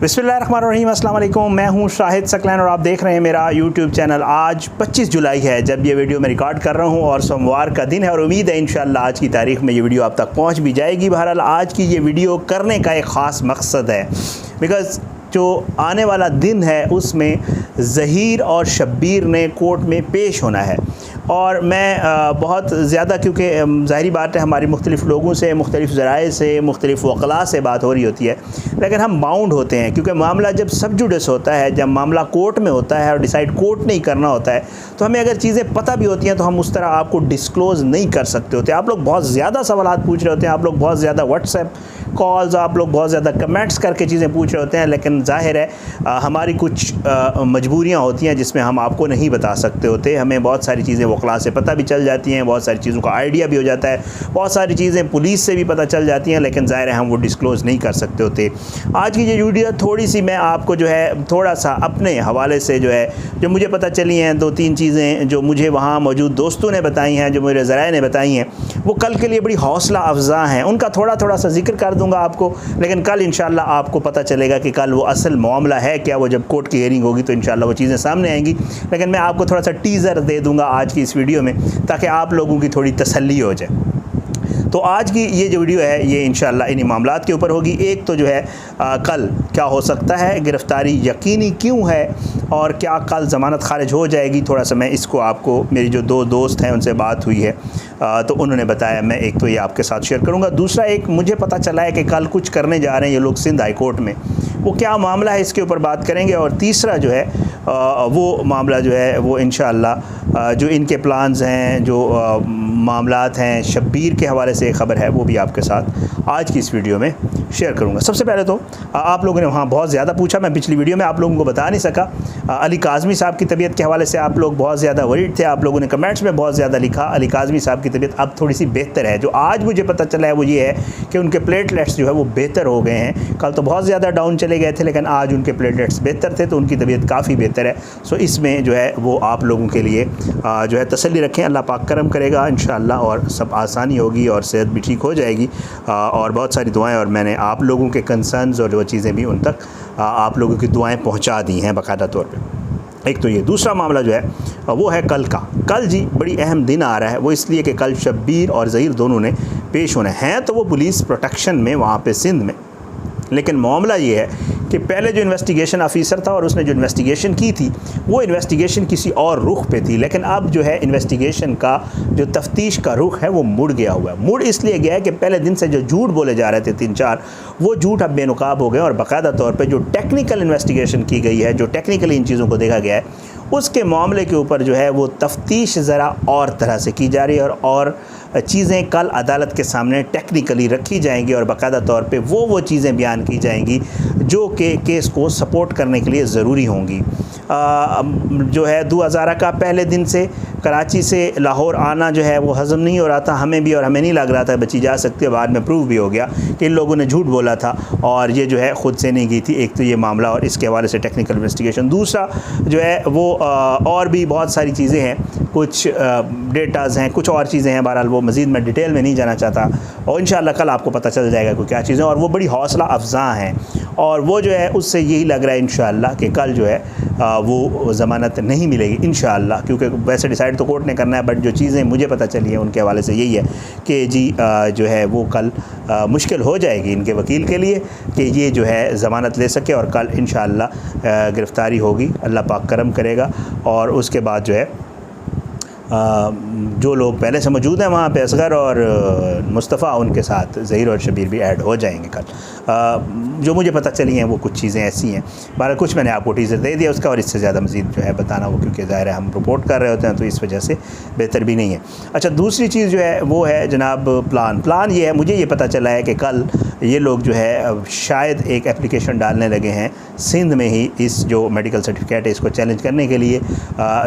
बिस्मिल्लाहिर्रहमानिर्रहीम, अस्सलाम वालेकुम। मैं हूं शाहिद सकलैन और आप देख रहे हैं मेरा यूट्यूब चैनल। आज 25 जुलाई है जब ये वीडियो मैं रिकॉर्ड कर रहा हूं और सोमवार का दिन है और उम्मीद है इंशाअल्लाह आज की तारीख़ में ये वीडियो आप तक पहुंच भी जाएगी। बहरहाल आज की ये वीडियो करने का एक ख़ास मकसद है बिकॉज़ जो आने वाला दिन है उसमें ज़हीर और शब्बीर ने कोर्ट में पेश होना है और मैं बहुत ज़्यादा, क्योंकि ज़ाहिरी बात है हमारी मुख्तलिफ़ लोगों से, मुख्तलिफ़ ज़राए से, मुख्तलिफ़ वक़ला से बात हो रही होती है, लेकिन हम बाउंड होते हैं क्योंकि मामला जब सब जुडिस होता है, जब मामला कोर्ट में होता है और डिसाइड कोर्ट ने ही करना होता है, तो हमें अगर चीज़ें पता भी होती हैं तो हम उस तरह आपको डिस्क्लोज़ नहीं कर सकते होते। आप लोग बहुत ज़्यादा सवालात पूछ रहे होते हैं, आप लोग बहुत ज़्यादा व्हाट्सएप कॉल्स, आप लोग बहुत ज़्यादा कमेंट्स करके चीज़ें पूछ रहे होते हैं, लेकिन ज़ाहिर है हमारी कुछ मजबूरियाँ होती हैं जिसमें हम आपको नहीं बता सकते होते। हमें बहुत सारी चीज़ें वक़ला से पता भी चल जाती हैं, बहुत सारी चीज़ों का आइडिया भी हो जाता है, बहुत सारी चीज़ें पुलिस से भी पता चल जाती हैं, लेकिन ज़ाहिर है हम वो डिस्क्लोज़ नहीं कर सकते होते। आज की ये वीडियो थोड़ी सी मैं आपको जो है थोड़ा सा अपने हवाले से जो है जो मुझे पता चली हैं, 2-3 चीज़ें जो मुझे वहाँ मौजूद दोस्तों ने बताई हैं, जो मेरे ज़राए ने बताई हैं, वो कल के लिए बड़ी हौसला अफ़ज़ा हैं। उनका थोड़ा सा जिक्र कर दूंगा आपको, लेकिन कल इंशाल्लाह आपको पता चलेगा कि कल वो असल मामला है क्या। वो जब कोर्ट की हियरिंग होगी तो इंशाल्लाह वो चीज़ें सामने आएंगी, लेकिन मैं आपको थोड़ा सा टीज़र दे दूंगा आज की इस वीडियो में ताकि आप लोगों की थोड़ी तसल्ली हो जाए। तो आज की ये जो वीडियो है ये इंशाल्लाह इन्हीं मामलात के ऊपर होगी। एक तो जो है कल क्या हो सकता है, गिरफ़्तारी यकीनी क्यों है और क्या कल ज़मानत खारिज हो जाएगी, थोड़ा सा मैं इसको आपको, मेरी जो 2 दोस्त हैं उनसे बात हुई है तो उन्होंने बताया, मैं एक तो ये आपके साथ शेयर करूँगा। दूसरा एक मुझे पता चला है कि कल कुछ करने जा रहे हैं ये लोग सिंध हाई कोर्ट में, वो क्या मामला है इसके ऊपर बात करेंगे। और तीसरा जो है वो मामला जो है वो इंशाअल्लाह जो इनके प्लान्स हैं, जो मामलात हैं, शब्बीर के हवाले से एक ख़बर है वो भी आपके साथ आज की इस वीडियो में शेयर करूंगा। सबसे पहले तो आप लोगों ने वहाँ बहुत ज़्यादा पूछा, मैं पिछली वीडियो में आप लोगों को बता नहीं सका। अली काज़मी साहब की तबीयत के हवाले से आप लोग बहुत ज़्यादा वरीड थे, आप लोगों ने कमेंट्स में बहुत ज़्यादा लिखा। अली काज़मी साहब की तबीयत अब थोड़ी सी बेहतर है। जो आज मुझे पता चला है वो ये है कि उनके प्लेटलेट्स जो है वो बेहतर हो गए हैं। कल तो बहुत ज़्यादा डाउन चले गए थे, लेकिन आज उनके प्लेटलेट्स बेहतर थे, तो उनकी तबीयत काफ़ी बेहतर है। सो इसमें जो है वो आप लोगों के लिए जो है तसल्ली रखें, अल्लाह पाक करम करेगा इंशाअल्लाह और सब आसानी होगी और सेहत भी ठीक हो जाएगी। और बहुत सारी दुआएं, और मैंने आप लोगों के कंसर्न्स और वो चीज़ें भी उन तक आप लोगों की दुआएं पहुंचा दी हैं बाकायदा तौर पे। एक तो ये दूसरा मामला जो है वो है कल का। कल जी बड़ी अहम दिन आ रहा है, वो इसलिए कि कल शब्बीर और ज़हीर दोनों ने पेश होने हैं। तो वो पुलिस प्रोटेक्शन में वहाँ पे सिंध में, लेकिन मामला ये है कि पहले जो इन्वेस्टिगेशन ऑफिसर था और उसने जो इन्वेस्टिगेशन की थी वो इन्वेस्टिगेशन किसी और रुख पे थी, लेकिन अब जो है इन्वेस्टिगेशन का जो तफ्तीश का रुख है वो मुड़ गया हुआ है। मुड़ इसलिए गया है कि पहले दिन से जो झूठ बोले जा रहे थे 3-4, वो झूठ अब बेनकाब हो गए और बाकायदा तौर पे जो टेक्निकल इन्वेस्टिगेशन की गई है, जो टेक्निकली इन चीज़ों को देखा गया है, उसके मामले के ऊपर जो है वो तफ्तीश ज़रा और तरह से की जा रही है और चीज़ें कल अदालत के सामने टेक्निकली रखी जाएंगी और बाकायदा तौर पे वो चीज़ें बयान की जाएंगी जो कि केस को सपोर्ट करने के लिए ज़रूरी होंगी। जो है 2000 का पहले दिन से कराची से लाहौर आना जो है वो हज़म नहीं हो रहा था हमें भी, और हमें नहीं लग रहा था बची जा सकती है। बाद में प्रूव भी हो गया कि इन लोगों ने झूठ बोला था और ये जो है ख़ुद से नहीं गई थी। एक तो ये मामला और इसके हवाले से टेक्निकल इन्वेस्टिगेशन। दूसरा जो है वो और भी बहुत सारी चीज़ें हैं, कुछ डेटाज़ हैं, कुछ और चीज़ें हैं। बहरहाल वो मज़ीद मैं डिटेल में नहीं जाना चाहता और इंशाअल्लाह कल आपको पता चल जाएगा कि क्या चीज़ें, और वो बड़ी हौसला अफ़ज़ा हैं। और वो जो है उससे यही लग रहा है इंशाअल्लाह कि कल जो है वो ज़मानत नहीं मिलेगी इंशाअल्लाह, क्योंकि वैसे डिसाइड तो कोर्ट ने करना है, बट जो चीज़ें मुझे पता चली हैं उनके हवाले से यही है कि जी जो है वो कल मुश्किल हो जाएगी इनके वकील के लिए कि ये जो है ज़मानत ले सके और कल इंशाअल्लाह गिरफ़्तारी होगी, अल्लाह पाक करम करेगा। और उसके बाद जो है जो लोग पहले से मौजूद हैं वहाँ पे, असगर और मुस्तफ़ा, उनके साथ ज़हीर और शब्बीर भी ऐड हो जाएंगे कल। जो मुझे पता चली हैं वो कुछ चीज़ें ऐसी हैं, बारह कुछ मैंने आपको टीज़र दे दिया उसका, और इससे ज़्यादा मज़ीद जो है बताना वो, क्योंकि ज़ाहिर है हम रिपोर्ट कर रहे होते हैं तो इस वजह से बेहतर भी नहीं है। अच्छा, दूसरी चीज़ जो है वो है जनाब प्लान ये है, मुझे ये पता चला है कि कल ये लोग जो है शायद एक एप्लीकेशन डालने लगे हैं सिंध में ही, इस जो मेडिकल सर्टिफिकेट है इसको चैलेंज करने के लिए।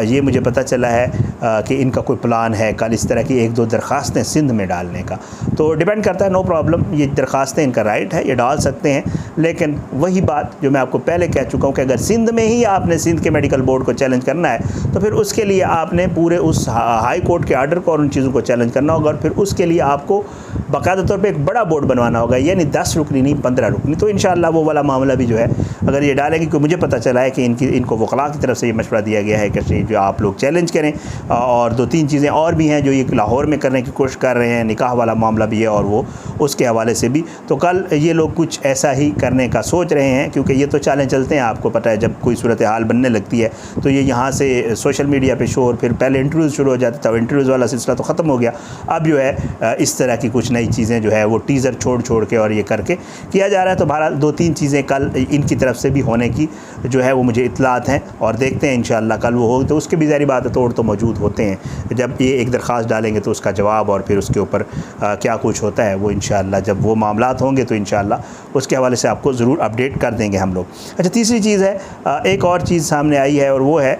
ये मुझे पता चला है कि कि इनका कोई प्लान है कल इस तरह की 1-2 दरख्वास्तें सिंध में डालने का। तो डिपेंड करता है, नो प्रॉब्लम, ये दरख्वास्तें इनका राइट है, ये डाल सकते हैं। लेकिन वही बात जो मैं आपको पहले कह चुका हूँ कि अगर सिंध में ही आपने सिंध के मेडिकल बोर्ड को चैलेंज करना है तो फिर उसके लिए आपने पूरे उस हाई कोर्ट के आर्डर को और उन चीज़ों को चैलेंज करना होगा, और फिर उसके लिए आपको बाकायदा तौर पे एक बड़ा बोर्ड बनवाना होगा, यानी 10 रुकनी नहीं 15 रुकनी। तो इंशाअल्लाह वो वाला मामला भी जो है अगर ये डालेंगे, क्योंकि मुझे पता चला है कि इनको वकला की तरफ से ये मशवरा दिया गया है कि जो आप लोग चैलेंज करें। और 2-3 चीज़ें और भी हैं जो ये लाहौर में करने की कोशिश कर रहे हैं, निकाह वाला मामला भी है और वो उसके हवाले से भी। तो कल ये लोग कुछ ऐसा ही करने का सोच रहे हैं, क्योंकि ये तो चालें चलते हैं, आपको पता है जब कोई सूरत हाल बनने लगती है तो ये यहाँ से सोशल मीडिया पे शोर, फिर पहले इंटरव्यूज़ शुरू हो जाता था, इंटरव्यूज़ वाला सिलसिला तो ख़त्म हो गया। अब जो है इस तरह की कुछ नई चीज़ें जो है वो टीज़र छोड़ के और ये करके किया जा रहा है। तो बहरहाल 2-3 चीज़ें कल इनकी तरफ से भी होने की जो है वो मुझे इत्तलात हैं, और देखते हैं इंशाअल्लाह कल वो हो। तो उसके भी ज़ाहिर बात है तोड़ तो मौजूद होते हैं, जब ये एक दरख्वास्त डालेंगे तो उसका जवाब और फिर उसके ऊपर क्या कुछ होता है वो इंशाअल्लाह जब वो मामलात होंगे तो इंशाअल्लाह उसके हवाले से आपको ज़रूर अपडेट कर देंगे हम लोग। अच्छा, तीसरी चीज़ है, एक और चीज़ सामने आई है और वो है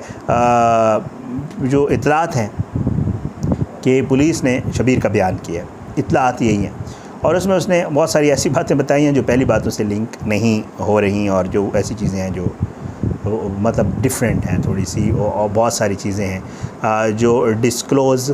जो इत्तलात हैं कि पुलिस ने शबीर का बयान किया है, इत्तलात यही हैं, और उसमें उसने बहुत सारी ऐसी बातें बताई हैं जो पहली बातों से लिंक नहीं हो रही, और जो ऐसी चीज़ें हैं जो मतलब डिफरेंट हैं थोड़ी सी, और बहुत सारी चीज़ें हैं जो डिस्क्लोज़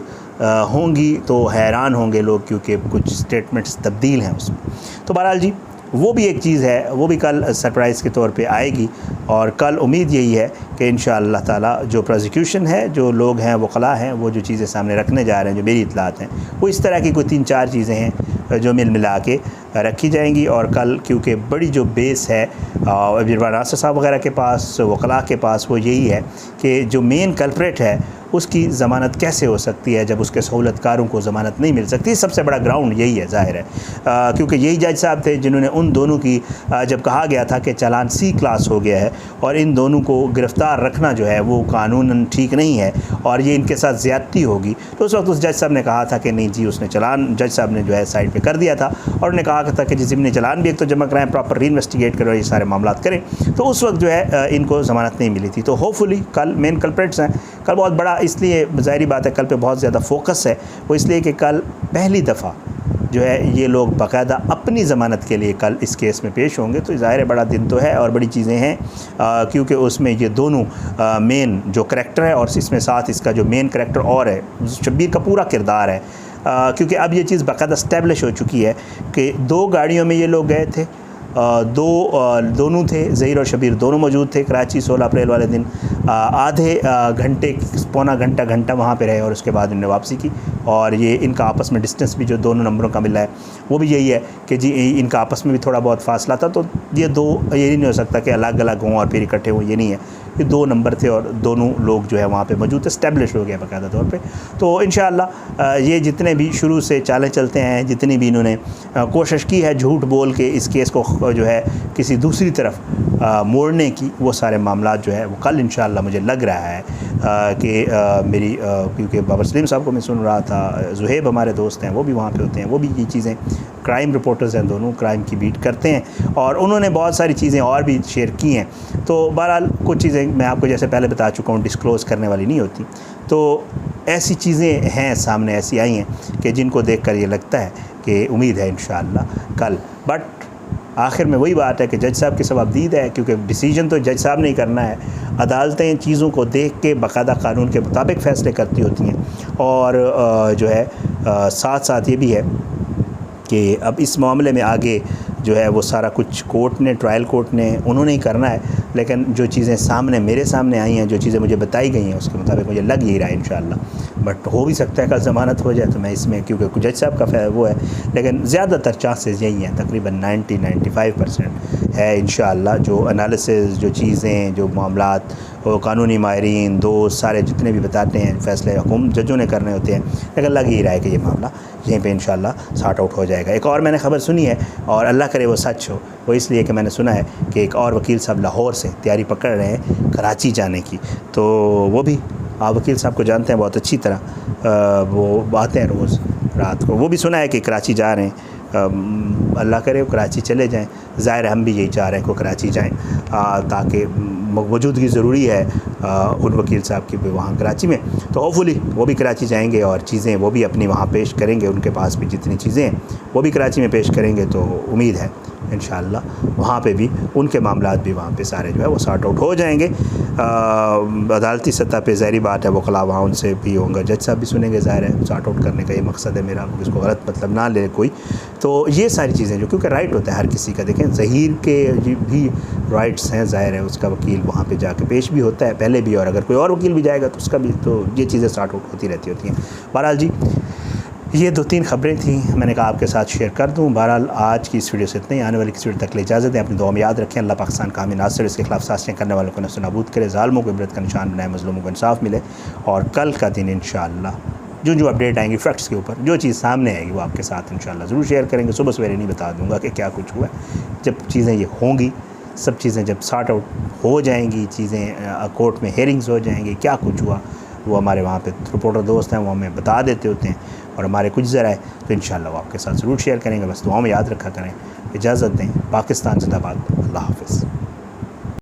होंगी तो हैरान होंगे लोग, क्योंकि कुछ स्टेटमेंट्स तब्दील हैं उसमें। तो बहरहाल जी वो भी एक चीज़ है, वो भी कल सरप्राइज़ के तौर पे आएगी, और कल उम्मीद यही है कि इंशाअल्लाह ताला जो प्रोसिक्यूशन है, जो लोग हैं वकला हैं, वो जो चीज़ें सामने रखने जा रहे हैं, जो मेरी इत्तलात हैं, वो इस तरह की कोई 3-4 चीज़ें हैं जो मिला के रखी जाएंगी। और कल क्योंकि बड़ी जो बेस है इरफान नासिर साहब वगैरह के पास, वकला के पास, वो यही है कि जो मेन कल्प्रेट है उसकी ज़मानत कैसे हो सकती है जब उसके सहूलतकारों को ज़मानत नहीं मिल सकती। सबसे बड़ा ग्राउंड यही है, ज़ाहिर है, क्योंकि यही जज साहब थे जिन्होंने उन दोनों की जब कहा गया था कि चालान C क्लास हो गया है और इन दोनों को गिरफ़्तार रखना जो है वो कानूनन ठीक नहीं है और ये इनके साथ ज़्यादती होगी, तो उस वक्त उस जज साहब ने कहा था कि नहीं जी, उसने चालान, जज साहब ने जो है साइड पर कर दिया था, और उन्होंने कहा था कि जिस ने चालान भी एक तो जमा कराएं, प्रॉपर री इन्वेस्टिगेट करें, ये सारे मामला करें। तो उस वक्त जो है इनको ज़मानत नहीं मिली थी। तो होपफुली कल मेन कल्प्रेट्स हैं, कल बहुत बड़ा, इसलिए ज़ाहिरी बात है कल पे बहुत ज़्यादा फोकस है, वो इसलिए कि कल पहली दफ़ा जो है ये लोग बाकायदा अपनी ज़मानत के लिए कल इस केस में पेश होंगे। तो ज़ाहिर है बड़ा दिन तो है और बड़ी चीज़ें हैं, क्योंकि उसमें ये दोनों मेन जो करैक्टर है और इसमें साथ इसका जो मेन करैक्टर और है, शब्बीर का पूरा किरदार है, क्योंकि अब ये चीज़ बाकायदा इस्टेब्लिश हो चुकी है कि 2 गाड़ियों में ये लोग गए थे, दोनों थे, ज़हीर और शबीर दोनों मौजूद थे कराची 16 अप्रैल वाले दिन। आधे घंटे, पौना घंटा वहाँ पे रहे और उसके बाद इन्होंने वापसी की। और ये इनका आपस में डिस्टेंस भी जो दोनों नंबरों का मिला है वो भी यही है कि जी इनका आपस में भी थोड़ा बहुत फासला था। तो ये नहीं हो सकता कि अलग अलग हों और फिर इकट्ठे हों, ये नहीं है, ये 2 नंबर थे और दोनों लोग जो है वहाँ पे मौजूद थे, इस्टेब्लिश हो गया बाकायदा तौर पे। तो इंशाअल्लाह ये जितने भी शुरू से चालें चलते हैं, जितनी भी इन्होंने कोशिश की है झूठ बोल के इस केस को जो है किसी दूसरी तरफ मोड़ने की, वो सारे मामला जो है वो कल इंशाअल्लाह मुझे लग रहा है कि मेरी क्योंकि बाबर सलीम साहब को मैं सुन रहा था, ज़ुहैब हमारे दोस्त हैं, वो भी वहाँ पे होते हैं, वो भी ये चीज़ें, क्राइम रिपोर्टर्स हैं दोनों, क्राइम की बीट करते हैं और उन्होंने बहुत सारी चीज़ें और भी शेयर की हैं। तो बहरहाल कुछ चीज़ें मैं आपको जैसे पहले बता चुका हूँ डिस्क्लोज़ करने वाली नहीं होती। तो ऐसी चीज़ें हैं सामने, ऐसी आई हैं कि जिनको देख कर ये लगता है कि उम्मीद है इंशाअल्लाह कल। बट आखिर में वही बात है कि जज साहब की सवाबदीद है, क्योंकि डिसीजन तो जज साहब ने ही करना है। अदालतें चीज़ों को देख के बाकायदा कानून के मुताबिक फ़ैसले करती होती हैं। और जो है साथ साथ ये भी है कि अब इस मामले में आगे जो है वो सारा कुछ कोर्ट ने, ट्रायल कोर्ट ने, उन्होंने ही करना है। लेकिन जो चीज़ें सामने मेरे सामने आई हैं, जो चीज़ें मुझे बताई गई हैं, उसके मुताबिक मुझे लग यही रहा है इंशाअल्लाह। बट हो भी सकता है कल ज़मानत हो जाए, तो मैं इसमें क्योंकि जज साहब का वो है, लेकिन ज़्यादातर चांसेस यही हैं, तकरीबन 90-95% है इंशाअल्लाह। जो एनालिसिस, जो चीज़ें, जो मामलात, वो कानूनी माहिरीन, दोस्त, सारे जितने भी बताते हैं, फ़ैसले हुकूमत जजों ने करने होते हैं, लेकिन लग ही रहा है कि ये मामला यहीं पे इंशाअल्लाह सॉर्ट आउट हो जाएगा। एक और मैंने ख़बर सुनी है, और अल्लाह करे वो सच हो, वो इसलिए कि मैंने सुना है कि एक और वकील साहब लाहौर से तैयारी पकड़ रहे हैं कराची जाने की। तो वो भी, आप वकील साहब को जानते हैं बहुत अच्छी तरह, वो आते हैं रोज़ रात को, वो भी सुना है कि कराची जा रहे हैं। अल्लाह करे वो कराची चले जाएं। ज़ाहिर हम भी यही चाह रहे हैं कि कराची जाएँ, ताकि मौजूदगी ज़रूरी है उन वकील साहब की भी वहाँ कराची में। तो होपफुली वो भी कराची जाएंगे और चीज़ें वो भी अपनी वहाँ पेश करेंगे, उनके पास भी जितनी चीज़ें हैं वो भी कराची में पेश करेंगे। तो उम्मीद है इंशाअल्लाह वहाँ पे भी उनके मामलात भी वहाँ पे सारे जो है वो सॉर्ट आउट हो जाएंगे। अदालती सतह पे ज़ाहिर बात है वकला वहाँ उनसे भी होंगे, जज साहब भी सुनेंगे, ज़ाहिर है सॉर्ट आउट करने का ये मकसद है मेरा, इसको गलत मतलब ना ले कोई। तो ये सारी चीज़ें जो, क्योंकि राइट होता है हर किसी का, देखें ज़हीर के भी राइट्स हैं, ज़ाहिर है उसका वकील वहाँ पे जाके पेश भी होता है पहले भी, और अगर कोई और वकील भी जाएगा तो उसका भी, तो ये चीज़ें सॉर्ट आउट होती होती हैं। बहरहाल जी ये 2-3 खबरें थी, मैंने कहा आपके साथ शेयर कर दूं। बहरहाल आज की इस वीडियो से इतना ही, आने वाली किसी वीडियो तक ले इजाज़त दें। अपनी दुआ में याद रखें, अल्लाह पाकिस्तान का नासिर, इसके खिलाफ साजिशें करने वालों को नस्तनाबूद करे, ज़ालिमों को इबरत का निशान बनाए, मज़लूमों को इंसाफ मिले। और कल का दिन इंशाअल्लाह जो अपडेट आएंगी फैक्ट्स के ऊपर, जो चीज़ सामने आएगी वो आपके साथ इंशाअल्लाह ज़रूर शेयर करेंगे। सुबह सवेरे नहीं बता दूँगा कि क्या कुछ हुआ, जब चीज़ें ये होंगी, सब चीज़ें जब सॉर्ट आउट हो जाएंगी, चीज़ें कोर्ट में हेयरिंग्स हो जाएंगी, क्या कुछ हुआ वो हमारे वहाँ पे रिपोर्टर दोस्त हैं वो हमें बता देते होते हैं, और हमारे कुछ ज़रा है तो इंशाअल्लाह वो आपके साथ ज़रूर शेयर करेंगे। बस दुआओं में याद रखा करें। इजाज़त दें। पाकिस्तान जिंदाबाद। अल्लाह हाफ़िज़।